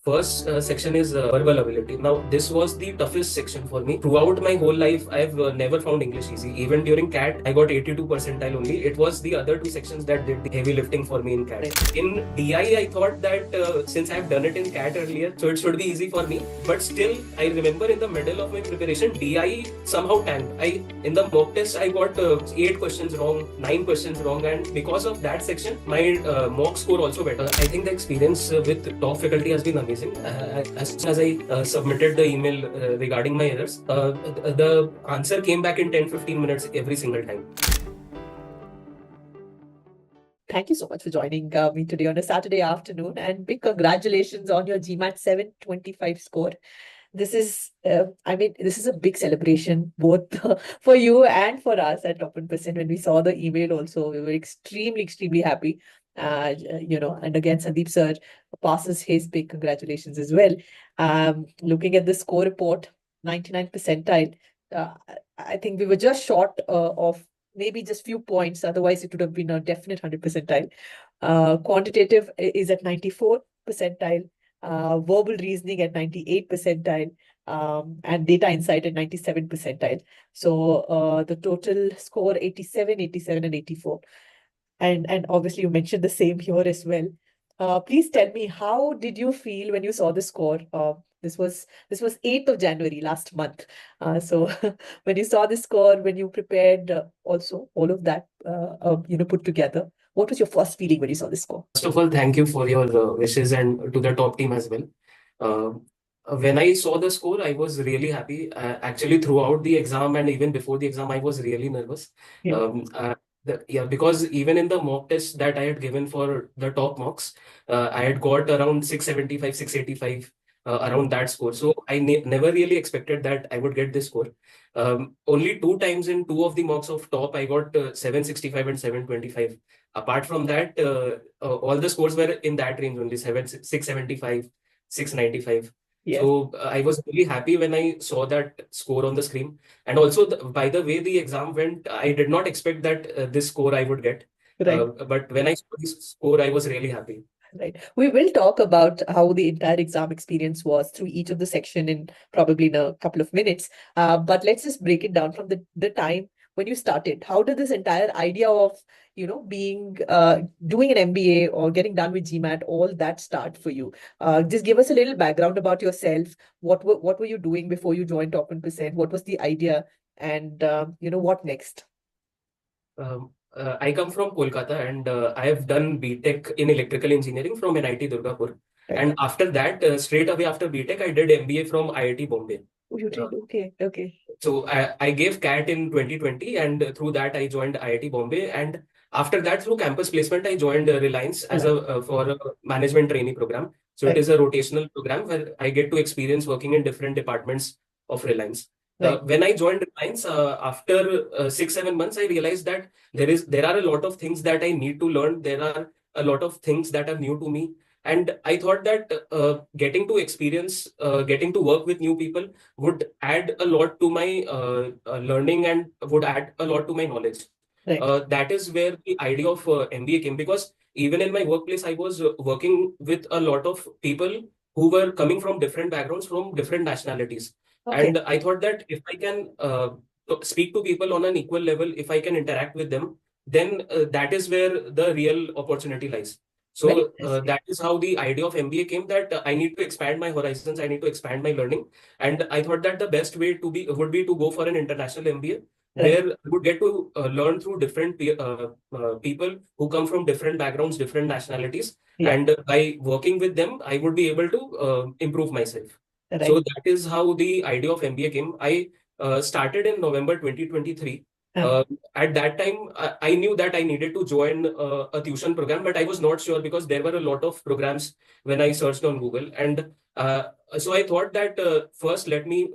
First section is verbal ability. Now, this was the toughest section for me. Throughout my whole life, I've never found English easy. Even during CAT, I got 82 percentile only. It was the other two sections that did the heavy lifting for me in CAT. In DI, I thought that since I've done it in CAT earlier, so it should be easy for me. But still, I remember in the middle of my preparation, DI somehow tanked. In the mock test, I got 8 questions wrong, 9 questions wrong, and because of that section, my mock score also better. I think the experience with top faculty has been amazing. As soon as I submitted the email regarding my errors, the answer came back in 10-15 minutes every single time. Thank you so much for joining me today on a Saturday afternoon, and big congratulations on your GMAT 725 score. This is, this is a big celebration both for you and for us at Top 1%. When we saw the email also, we were extremely, extremely happy. And again, Sandeep sir passes his big congratulations as well. Looking at the score report, 99 percentile, I think we were just short of maybe just few points. Otherwise, it would have been a definite 100 percentile. Quantitative is at 94 percentile. Verbal reasoning at 98 percentile, and data insight at 97 percentile. So the total score 87, 87, and 84. And obviously you mentioned the same here as well. Please tell me, how did you feel when you saw the score? This was 8th of January last month. So when you saw the score, when you prepared also all of that, put together, what was your first feeling when you saw the score? First of all, thank you for your wishes and to the top team as well. When I saw the score, I was really happy. Actually, throughout the exam and even before the exam, I was really nervous. Yeah. Because even in the mock test that I had given for the top mocks, I had got around 675, 685, around that score. So I never really expected that I would get this score. Only 2 times in 2 of the mocks of top, I got 765 and 725. Apart from that, all the scores were in that range only, 675, 695. Yes. So I was really happy when I saw that score on the screen. And also, by the way the exam went, I did not expect that this score I would get. Right. But when I saw this score, I was really happy. Right. We will talk about how the entire exam experience was through each of the section in probably in a couple of minutes. But let's just break it down from the time when you started. How did this entire idea of, being doing an MBA or getting done with GMAT, all that start for you? Just give us a little background about yourself. What were you doing before you joined Top 1%? What was the idea? And what next? I come from Kolkata, and I have done BTech in electrical engineering from NIT Durgapur. Right. And after that, straight away after BTech, I did MBA from IIT Bombay. Oh, you did? Okay. So I gave CAT in 2020, and through that I joined IIT Bombay. And after that, through campus placement, I joined Reliance as for a management trainee program. So it is a rotational program where I get to experience working in different departments of Reliance. When I joined Reliance, after 6-7 months, I realized that there are a lot of things that I need to learn. There are a lot of things that are new to me. And I thought that getting to experience, getting to work with new people would add a lot to my learning and would add a lot to my knowledge. That is where the idea of MBA came, because even in my workplace, I was working with a lot of people who were coming from different backgrounds, from different nationalities. And I thought that if I can speak to people on an equal level, if I can interact with them, then that is where the real opportunity lies. So that is how the idea of MBA came, that I need to expand my horizons, I need to expand my learning. And I thought that the best way to be would be to go for an international MBA, where I would get to learn through different people who come from different backgrounds, different nationalities. And by working with them, I would be able to improve myself. So that is how the idea of MBA came. I started in November 2023. At that time, I knew that I needed to join a tuition program, but I was not sure because there were a lot of programs when I searched on Google. And so I thought that first, let me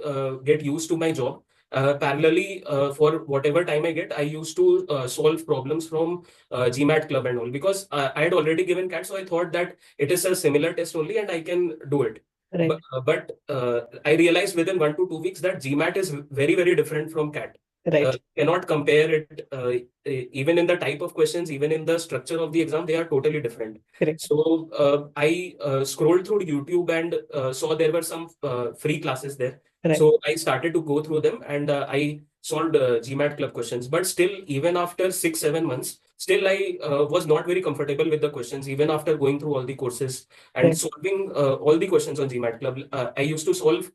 get used to my job. Parallelly, for whatever time I get, I used to solve problems from GMAT club and all, because I had already given CAT. So I thought that it is a similar test only and I can do it. But I realized within 1 to 2 weeks that GMAT is very, very different from CAT. Right. Cannot compare it. Even in the type of questions, even in the structure of the exam, they are totally different. Correct. So I scrolled through YouTube and saw there were some free classes there. Right. So I started to go through them, and I solved GMAT club questions. But still, even after 6, 7 months, still I was not very comfortable with the questions. Even after going through all the courses and Right. solving all the questions on GMAT club, I used to solve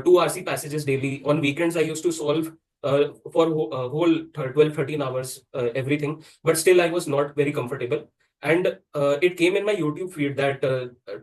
two RC passages daily. On weekends, I used to solve for whole 12, 13 hours, everything. But still, I was not very comfortable. And it came in my YouTube feed that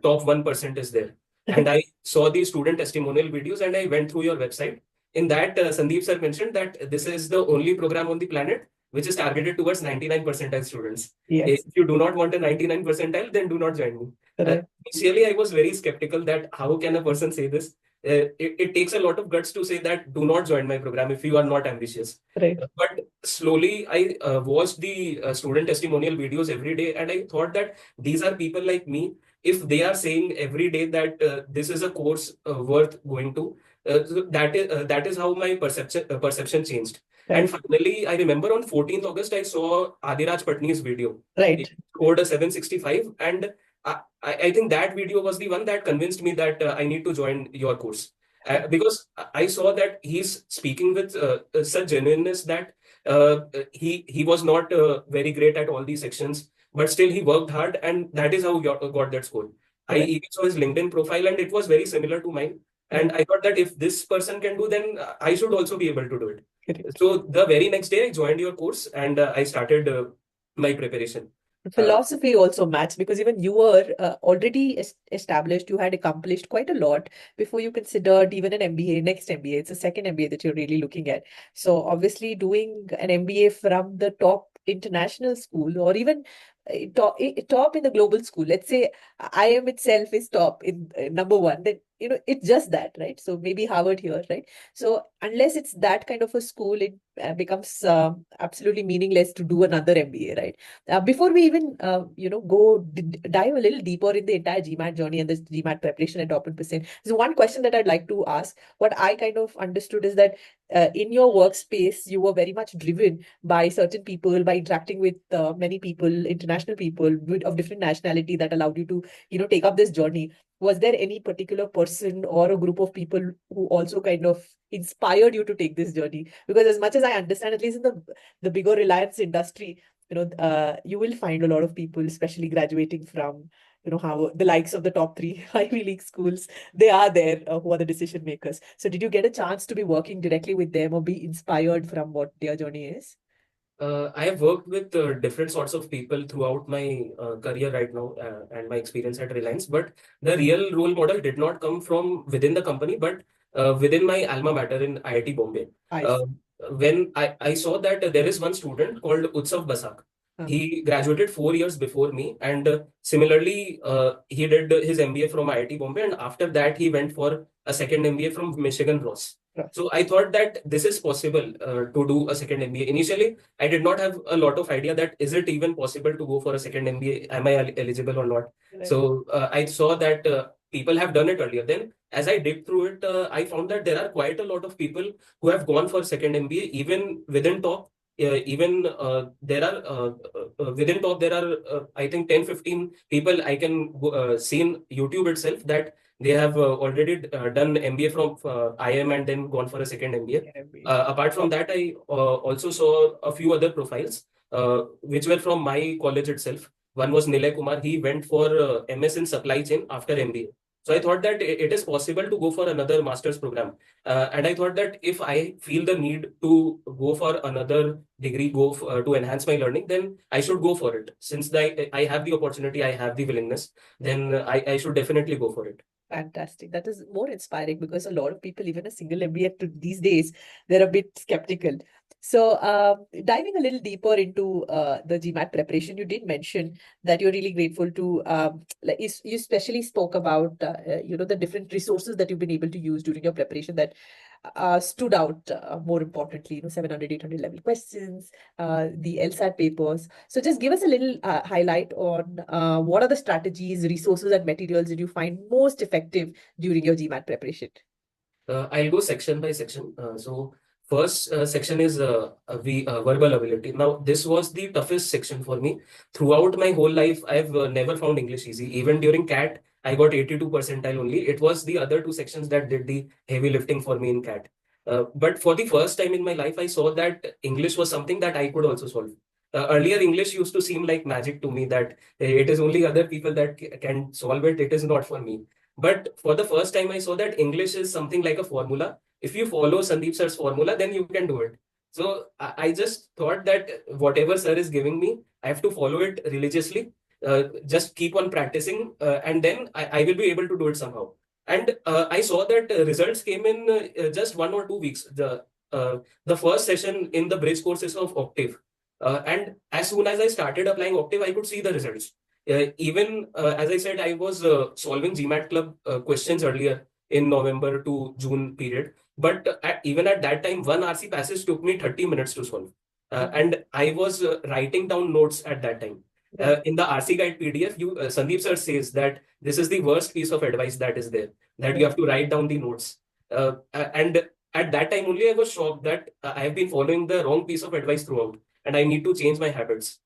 top 1% is there. And I saw the student testimonial videos and I went through your website. In that, Sandeep sir mentioned that this is the only program on the planet which is targeted towards 99 percentile students. If Yes. you do not want a 99 percentile, then do not join me. Right. Initially, I was very skeptical that how can a person say this? It takes a lot of guts to say that do not join my program if you are not ambitious. Right. But slowly, I watched the student testimonial videos every day, and I thought that these are people like me. If they are saying every day that this is a course worth going to, so that is how my perception changed. And Right. finally, I remember on 14th August, I saw Adiraj Patni's video. He Right. scored a 765, and I think that video was the one that convinced me that I need to join your course. Because I saw that he's speaking with such genuineness that he was not very great at all these sections, but still he worked hard, and that is how he got that score. I Right. even saw his LinkedIn profile, and it was very similar to mine. And Right. I thought that if this person can do, then I should also be able to do it. Correct. So the very next day, I joined your course and I started my preparation. Philosophy also matched because even you were already established, you had accomplished quite a lot before you considered even an MBA, next MBA. It's the second MBA that you're really looking at. So obviously doing an MBA from the top international school or even top in the global school. Let's say IIM itself is top in number one, then it's just that, right? So maybe Harvard here, right? So unless it's that kind of a school, it becomes absolutely meaningless to do another MBA, right? Before we even go dive a little deeper in the entire GMAT journey and the GMAT preparation at top 1%, there's one question that I'd like to ask. What I kind of understood is that in your workspace, you were very much driven by certain people, by interacting with many people, international people of different nationality that allowed you to, take up this journey. Was there any particular person or a group of people who also kind of inspired you to take this journey? Because as much as I understand, at least in the bigger Reliance industry, you will find a lot of people, especially graduating from, how the likes of the top three Ivy League schools, they are there who are the decision makers. So did you get a chance to be working directly with them or be inspired from what their journey is? I have worked with different sorts of people throughout my career right now and my experience at Reliance. But the real role model did not come from within the company, but within my alma mater in IIT Bombay. I Uh, see. when I saw that there is one student called Utsav Basak. Uh-huh. He graduated 4 years before me, and similarly, he did his MBA from IIT Bombay, and after that, he went for a second MBA from Michigan Ross. Right. So I thought that this is possible to do a second MBA. Initially, I did not have a lot of idea that is it even possible to go for a second MBA? Am I eligible or not? Right. So I saw that people have done it earlier. Then, as I dig through it, I found that there are quite a lot of people who have gone for second MBA, even within top. Even there are within top there are I think 10, 15 people I can see in YouTube itself that they have already done MBA from IIM and then gone for a second MBA. Yeah, Apart from that, I also saw a few other profiles which were from my college itself. One was Nilay Kumar. He went for MS in supply chain after MBA. So I thought that it is possible to go for another master's program. And I thought that if I feel the need to go for another degree, to enhance my learning, then I should go for it. Since I have the opportunity, I have the willingness, then I should definitely go for it. Fantastic. That is more inspiring because a lot of people, even a single MBA these days, they're a bit skeptical. So, diving a little deeper into the GMAT preparation, you did mention that you're really grateful to, like you especially spoke about, the different resources that you've been able to use during your preparation that stood out more importantly, 700, 800 level questions, the LSAT papers. So just give us a little highlight on what are the strategies, resources, and materials that you find most effective during your GMAT preparation? I'll go section by section. So First section is verbal ability. Now, this was the toughest section for me. Throughout my whole life, I've never found English easy. Even during CAT, I got 82 percentile only. It was the other two sections that did the heavy lifting for me in CAT. But for the first time in my life, I saw that English was something that I could also solve. Earlier, English used to seem like magic to me, that it is only other people that can solve it. It is not for me. But for the first time, I saw that English is something like a formula. If you follow Sandeep sir's formula, then you can do it. So I just thought that whatever sir is giving me, I have to follow it religiously. Just keep on practicing, and then I will be able to do it somehow. And I saw that results came in just 1 or 2 weeks. The first session in the bridge courses of Octave, and as soon as I started applying Octave, I could see the results. Even as I said, I was solving GMAT club questions earlier in November to June period. But even at that time, one RC passage took me 30 minutes to solve. And I was writing down notes at that time. In the RC guide PDF, Sandeep sir says that this is the worst piece of advice that is there, that you have to write down the notes. And at that time only, I was shocked that I have been following the wrong piece of advice throughout, and I need to change my habits.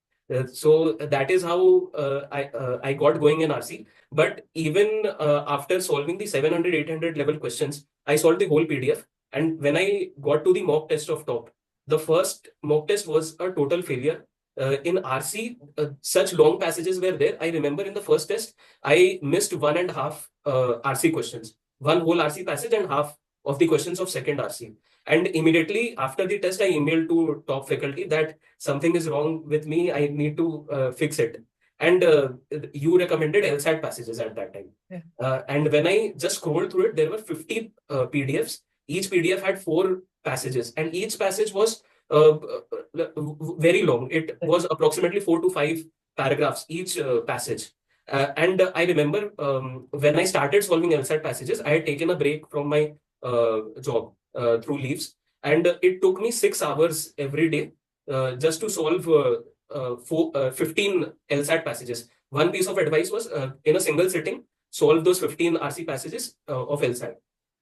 So that is how I got going in RC. But even after solving the 700, 800 level questions, I solved the whole PDF. And when I got to the mock test of top, the first mock test was a total failure. In RC, such long passages were there. I remember in the first test, I missed 1.5 RC questions, one whole RC passage and half of the questions of second RC. And immediately after the test, I emailed to top faculty that something is wrong with me. I need to fix it. And you recommended LSAT passages at that time. Yeah. And when I just scrolled through it, there were 50 PDFs. Each PDF had 4 passages, and each passage was very long. It was approximately 4 to 5 paragraphs each passage. And I remember when I started solving LSAT passages, I had taken a break from my job through leaves, and it took me 6 hours every day just to solve 15 LSAT passages. One piece of advice was in a single sitting, solve those 15 RC passages of LSAT.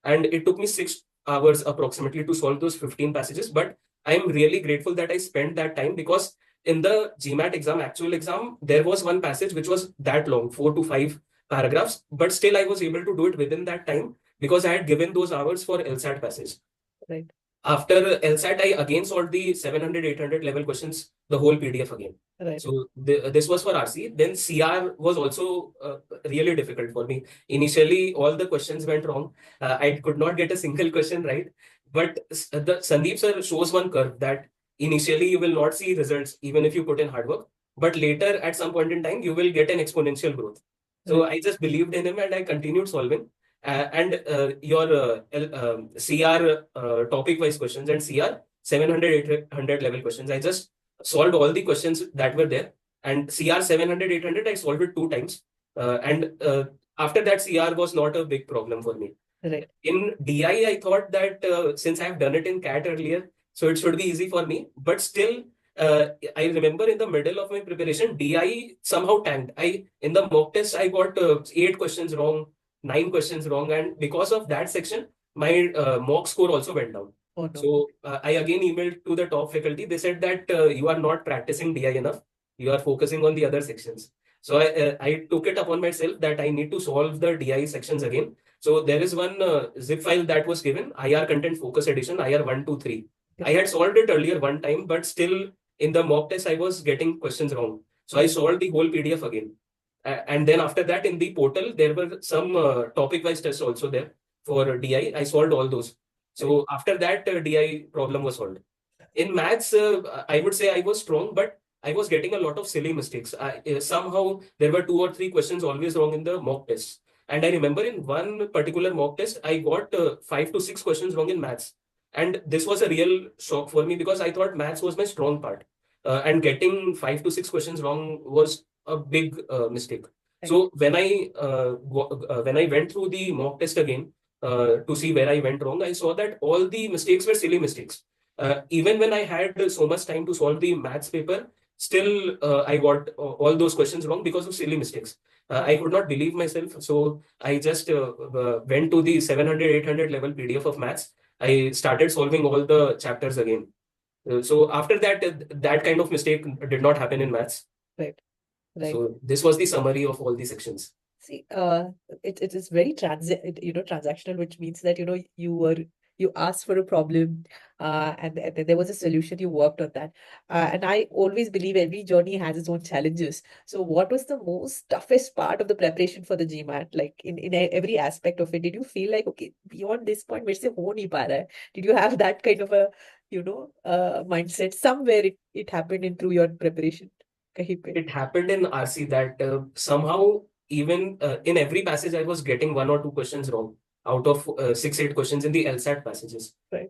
And it took me 6 hours approximately to solve those 15 passages. But I'm really grateful that I spent that time, because in the GMAT exam, actual exam, there was one passage which was that long, 4 to 5 paragraphs, but still I was able to do it within that time because I had given those hours for LSAT passage. Right. After LSAT, I again solved the 700, 800 level questions, the whole PDF again. Right. So this was for RC. Then CR was also really difficult for me. Initially, all the questions went wrong. I could not get a single question right. But the Sandeep sir shows one curve that initially you will not see results even if you put in hard work. But later, at some point in time, you will get an exponential growth. So I just believed in him and I continued solving. And your CR topic-wise questions and CR 700, 800 level questions, I just solved all the questions that were there. And CR 700, 800, I solved it 2 times. And after that, CR was not a big problem for me. Right. In DI, I thought that since I've done it in CAT earlier, so it should be easy for me. But still, I remember in the middle of my preparation, DI somehow tanked. In the mock test, I got 8 questions wrong, 9 questions wrong, and because of that section, my mock score also went down. Oh, no. So I again emailed to the top faculty. They said that you are not practicing DI enough. You are focusing on the other sections. So I took it upon myself that I need to solve the DI sections again. So there is one zip file that was given, IR Content Focus Edition, IR 123. I had solved it earlier one time, but still in the mock test, I was getting questions wrong. So I solved the whole PDF again. And then after that, in the portal, there were some topic-wise tests also there for DI. I solved all those. So after that, DI problem was solved. In maths, I would say I was strong, but I was getting a lot of silly mistakes. Somehow there were 2 or 3 questions always wrong in the mock tests. And I remember in one particular mock test, I got 5 to 6 questions wrong in maths. And this was a real shock for me because I thought maths was my strong part. And getting 5 to 6 questions wrong was a big mistake. So when I went through the mock test again to see where I went wrong, I saw that all the mistakes were silly mistakes. Even when I had so much time to solve the maths paper, still I got all those questions wrong because of silly mistakes. I could not believe myself. So I just went to the 700, 800 level PDF of maths. I started solving all the chapters again. So after that, that kind of mistake did not happen in maths. Right. Right. So this was the summary of all the sections. See, it is very transactional, which means that, you asked for a problem, and then there was a solution, you worked on that. And I always believe every journey has its own challenges. So what was the most toughest part of the preparation for the GMAT? Like every aspect of it, did you feel like, okay, beyond this point, मेरे से हो नहीं पा रहा है? Did you have that kind of a, mindset somewhere it happened in through your preparation? कहीं पे? It happened in RC that somehow even in every passage I was getting one or two questions wrong out of 6, 8 questions in the LSAT passages. Right.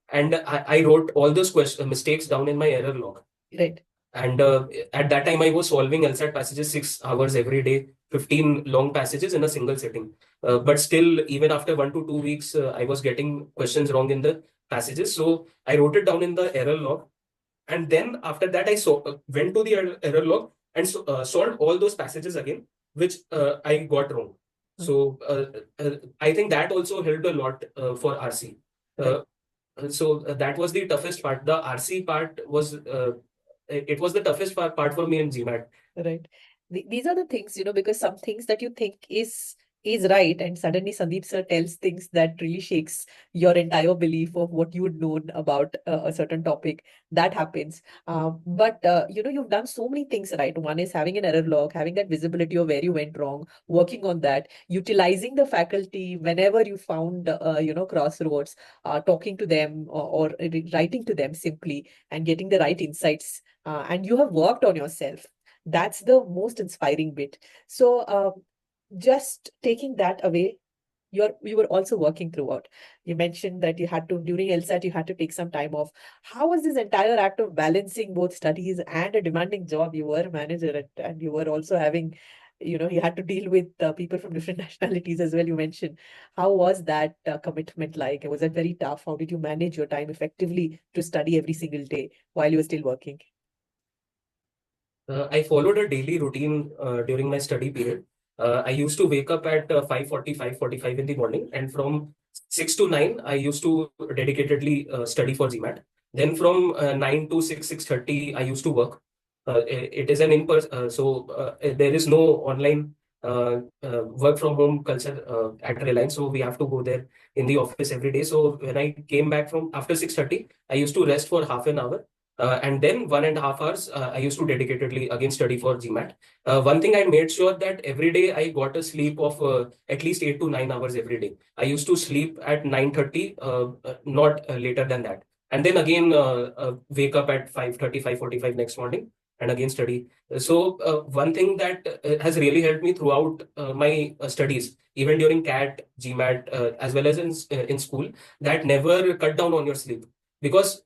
And I wrote all those mistakes down in my error log. Right. And at that time, I was solving LSAT passages 6 hours every day, 15 long passages in a single sitting. But still, even after 1 to 2 weeks, I was getting questions wrong in the passages. So I wrote it down in the error log. And then after that, I went to the error log and solved all those passages again, which I got wrong. So I think that also helped a lot for RC. So that was the toughest part. The RC part was it was the toughest part for me in GMAT. Right. These are the things, because some things that you think is right, and suddenly Sandeep sir tells things that really shakes your entire belief of what you would known about a certain topic. That happens. But you've done so many things right. One is having an error log, having that visibility of where you went wrong, working on that, utilizing the faculty whenever you found crossroads, talking to them, or writing to them simply and getting the right insights. And you have worked on yourself. That's the most inspiring bit. So, just taking that away, you were also working throughout. You mentioned that you had to, during LSAT, you had to take some time off. How was this entire act of balancing both studies and a demanding job? You were a manager, and you were also having, you had to deal with people from different nationalities as well, you mentioned. How was that commitment like? Was that very tough? How did you manage your time effectively to study every single day while you were still working? I followed a daily routine during my study period. I used to wake up at 5:40, 5:45 in the morning, and from 6 to 9, I used to dedicatedly study for GMAT. Then from 9 to 6, 6:30, I used to work. It is an in-person, there is no online work from home culture at Reliance, so we have to go there in the office every day. So when I came back from after 6:30, I used to rest for half an hour. And then 1.5 hours, I used to dedicatedly again study for GMAT. One thing I made sure that every day I got a sleep of at least 8 to 9 hours every day. I used to sleep at 9:30, not later than that. And then again wake up at 5:30, 5:45 next morning and again study. So one thing that has really helped me throughout my studies, even during CAT, GMAT, as well as in school, that never cut down on your sleep, because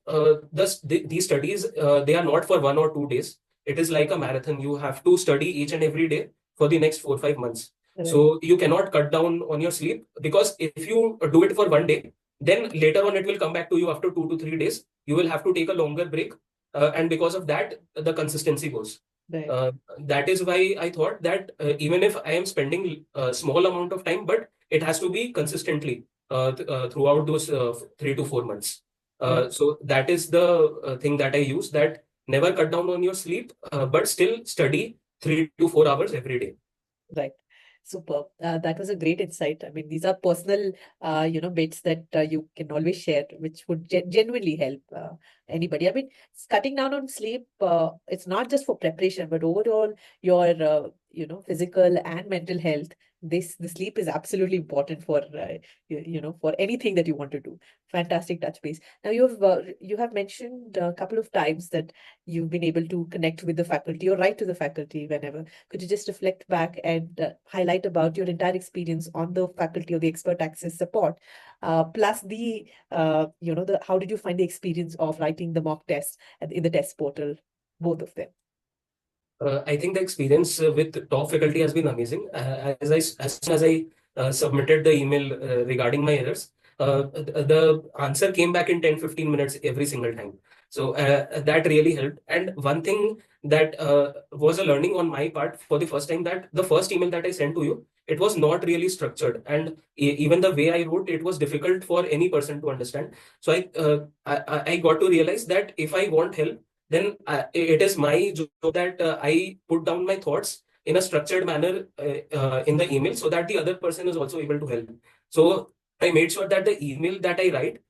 these studies they are not for 1 or 2 days. It is like a marathon. You have to study each and every day for the next 4 5 months. Right. So you cannot cut down on your sleep, because if you do it for one day, then later on it will come back to you after 2 to 3 days. You will have to take a longer break, and because of that the consistency goes. Right. That is why I thought that even if I am spending a small amount of time, but it has to be consistently throughout those 3 to 4 months. So that is the thing that I use, that never cut down on your sleep, but still study 3 to 4 hours every day. Right. Superb. That was a great insight. I mean, these are personal, bits that you can always share, which would genuinely help anybody. I mean, cutting down on sleep, it's not just for preparation, but overall your, physical and mental health. The sleep is absolutely important for, for anything that you want to do. Fantastic touch base. Now you have mentioned a couple of times that you've been able to connect with the faculty or write to the faculty whenever. Could you just reflect back and highlight about your entire experience on the faculty or the expert access support, plus the how did you find the experience of writing the mock test in the test portal, both of them? I think the experience with top faculty has been amazing. As soon as I submitted the email regarding my errors, the answer came back in 10 to 15 minutes every single time. So that really helped. And one thing that was a learning on my part for the first time, that the first email that I sent to you, it was not really structured, and even the way I wrote, it was difficult for any person to understand. So I got to realize that if I want help, then it is my job that I put down my thoughts in a structured manner in the email, so that the other person is also able to help. So I made sure that the email that I write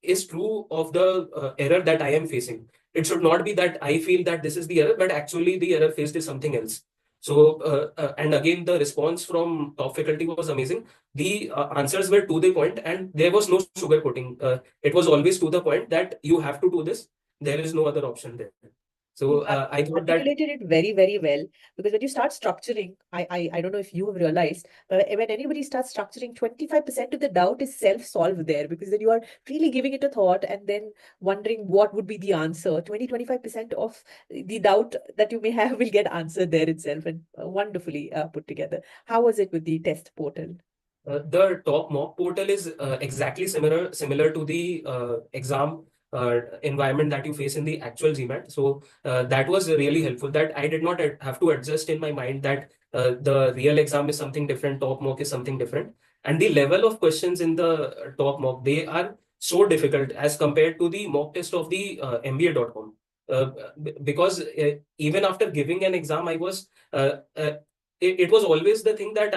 is true of the error that I am facing. It should not be that I feel that this is the error, but actually the error faced is something else. So, and again, the response from top faculty was amazing. The answers were to the point, and there was no sugarcoating. It was always to the point that you have to do this. There is no other option there. You So I thought that articulated it very, very well, because when you start structuring, I don't know if you have realized, but when anybody starts structuring, 25% of the doubt is self-solved there, because then you are really giving it a thought and then wondering what would be the answer. 25% of the doubt that you may have will get answered there itself, and wonderfully put together. How was it with the test portal? the top mock portal is exactly similar to the exam environment that you face in the actual GMAT. So that was really helpful. That I did not have to adjust in my mind that the real exam is something different, top mock is something different, and the level of questions in the top mock, they are so difficult as compared to the mock test of the MBA.com. Because even after giving an exam, I was it was always the thing that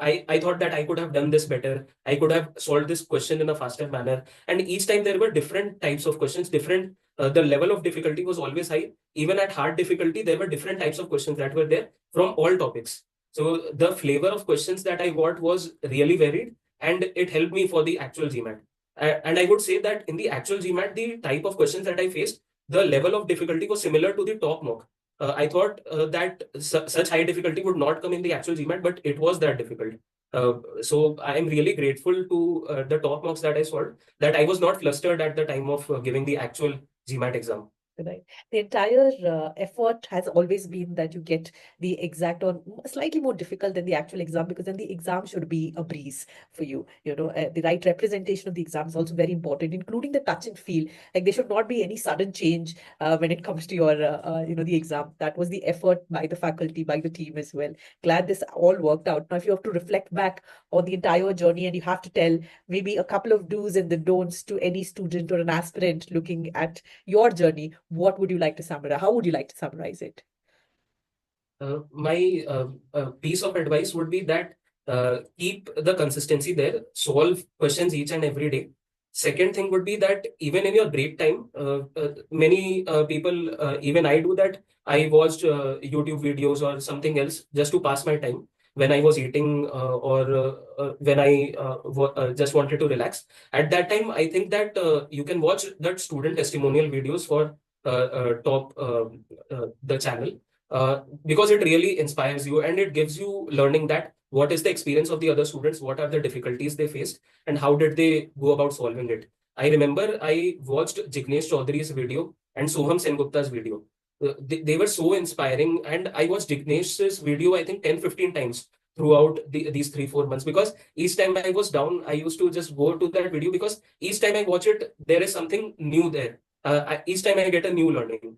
I thought that I could have done this better. I could have solved this question in a faster manner. And each time there were different types of questions, different, the level of difficulty was always high. Even at hard difficulty, there were different types of questions that were there from all topics. So the flavor of questions that I got was really varied, and it helped me for the actual GMAT. And I would say that in the actual GMAT, the type of questions that I faced, the level of difficulty was similar to the top mock. I thought that such high difficulty would not come in the actual GMAT, but it was that difficult. So I am really grateful to the top marks that I solved, that I was not flustered at the time of giving the actual GMAT exam. Right. The entire effort has always been that you get the exact or slightly more difficult than the actual exam, because then the exam should be a breeze for you. You know, the right representation of the exam is also very important, including the touch and feel. Like there should not be any sudden change when it comes to your, the exam. That was the effort by the faculty, by the team as well. Glad this all worked out. Now, if you have to reflect back on the entire journey and you have to tell maybe a couple of do's and the don'ts to any student or an aspirant looking at your journey, what would you like to summarize? How would you like to summarize it? My piece of advice would be that keep the consistency there, solve questions each and every day. Second thing would be that even in your break time, many people, even I do that. I watched YouTube videos or something else just to pass my time when I was eating or when I just wanted to relax. At that time, I think that you can watch that student testimonial videos for top the channel, because it really inspires you and it gives you learning that what is the experience of the other students, what are the difficulties they faced, and how did they go about solving it. I remember I watched Jignesh Chaudhary's video and Soham Sengupta's video. They were so inspiring, and I watched Jignesh's video, I think 10, 15 times throughout these 3, 4 months, because each time I was down, I used to just go to that video, because each time I watch it, there is something new there. Each time I get a new learning,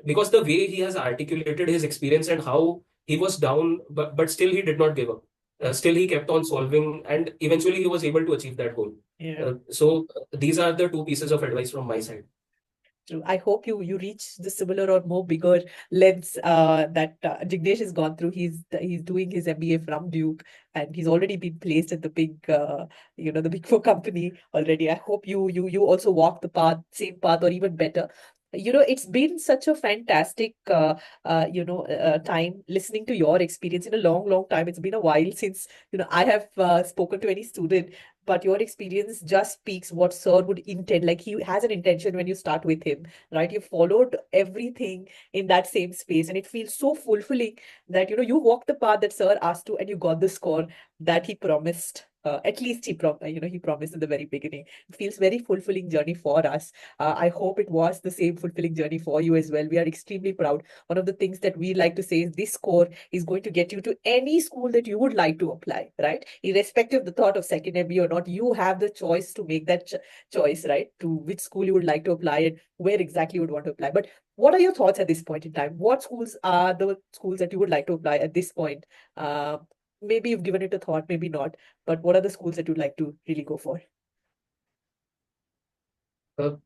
because the way he has articulated his experience and how he was down, but still he did not give up. Still he kept on solving, and eventually he was able to achieve that goal. Yeah. So these are the two pieces of advice from my side. True. I hope you reach the similar or more bigger lengths that Jignesh has gone through. He's doing his MBA from Duke, and he's already been placed at the big the big four company already. I hope you also walk the same path or even better. You know, it's been such a fantastic time listening to your experience. In a long time. It's been a while since I have spoken to any student, but your experience just speaks what sir would intend. Like he has an intention when you start with him, right? You followed everything in that same space, and it feels so fulfilling that you walked the path that sir asked to, and you got the score that he promised. At least he promised in the very beginning. It feels very fulfilling journey for us. I hope it was the same fulfilling journey for you as well. We are extremely proud. One of the things that we like to say is this score is going to get you to any school that you would like to apply, right? Irrespective of the thought of second MBA or not, you have the choice to make that choice, right? To which school you would like to apply and where exactly you would want to apply. But what are your thoughts at this point in time? What schools are the schools that you would like to apply at this point? maybe you've given it a thought, maybe not, but what are the schools that you'd like to really go for?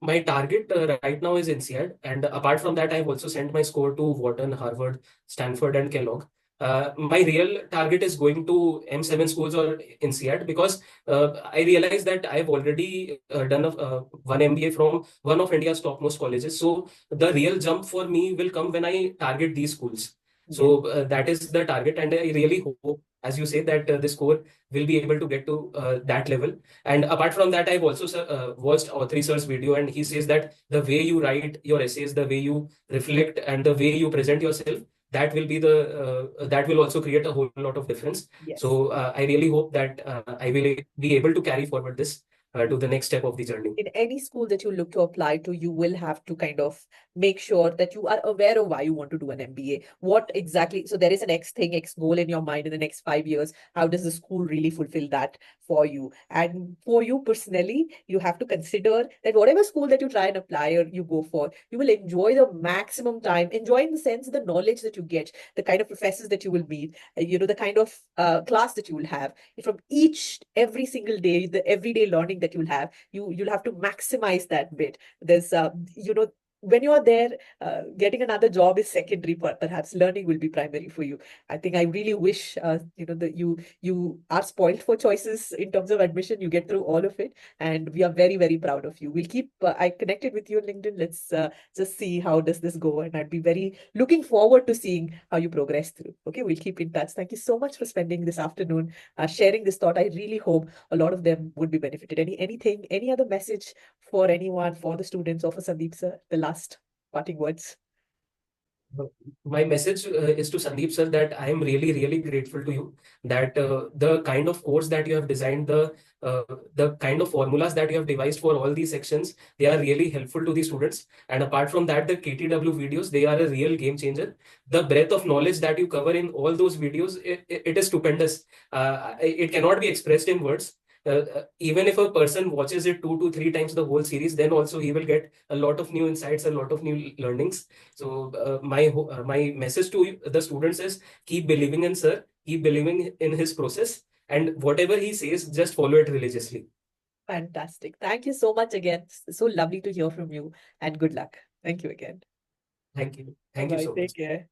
My target right now is INSEAD, and apart from that, I've also sent my score to Wharton, Harvard, Stanford, and Kellogg. My real target is going to M7 schools or INSEAD because I realize that I've already done one MBA from one of India's topmost colleges. So the real jump for me will come when I target these schools. So that is the target, and I really hope, as you say, that the score will be able to get to that level. And apart from that, I've also watched Autry sir's video, and he says that the way you write your essays, the way you reflect, and the way you present yourself, that will also create a whole lot of difference. Yes. So I really hope that I will be able to carry forward this to the next step of the journey. In any school that you look to apply to, you will have to kind of make sure that you are aware of why you want to do an MBA. What exactly, so there is an X goal in your mind in the next 5 years. How does the school really fulfill that for you? And for you personally, you have to consider that whatever school that you try and apply or you go for, you will enjoy the maximum time, enjoy in the sense the knowledge that you get, the kind of professors that you will meet, the kind of class that you will have. From every single day, the everyday learning that you'll have, you'll have to maximize that bit. There's when you're there, getting another job is secondary, but perhaps learning will be primary for you. I think I really wish that you are spoiled for choices in terms of admission. You get through all of it, and we are very, very proud of you. We'll keep I connected with you on LinkedIn. Let's just see how does this go, and I'd be very looking forward to seeing how you progress through. Okay, we'll keep in touch. Thank you so much for spending this afternoon sharing this thought. I really hope a lot of them would be benefited. Any other message for anyone, for the students, or for Sandeep sir, the last parting words? My message is to Sandeep sir that I am really, really grateful to you that the kind of course that you have designed, the kind of formulas that you have devised for all these sections, they are really helpful to the students. And apart from that, the KTW videos, they are a real game changer. The breadth of knowledge that you cover in all those videos, it is stupendous. It cannot be expressed in words. Even if a person watches it 2 to 3 times the whole series, then also he will get a lot of new insights, a lot of new learnings. So my message to the students is keep believing in sir, keep believing in his process, and whatever he says, just follow it religiously. Fantastic. Thank you so much again. So lovely to hear from you, and good luck. Thank you again. Thank you. Thank you Bye. so much. Take care.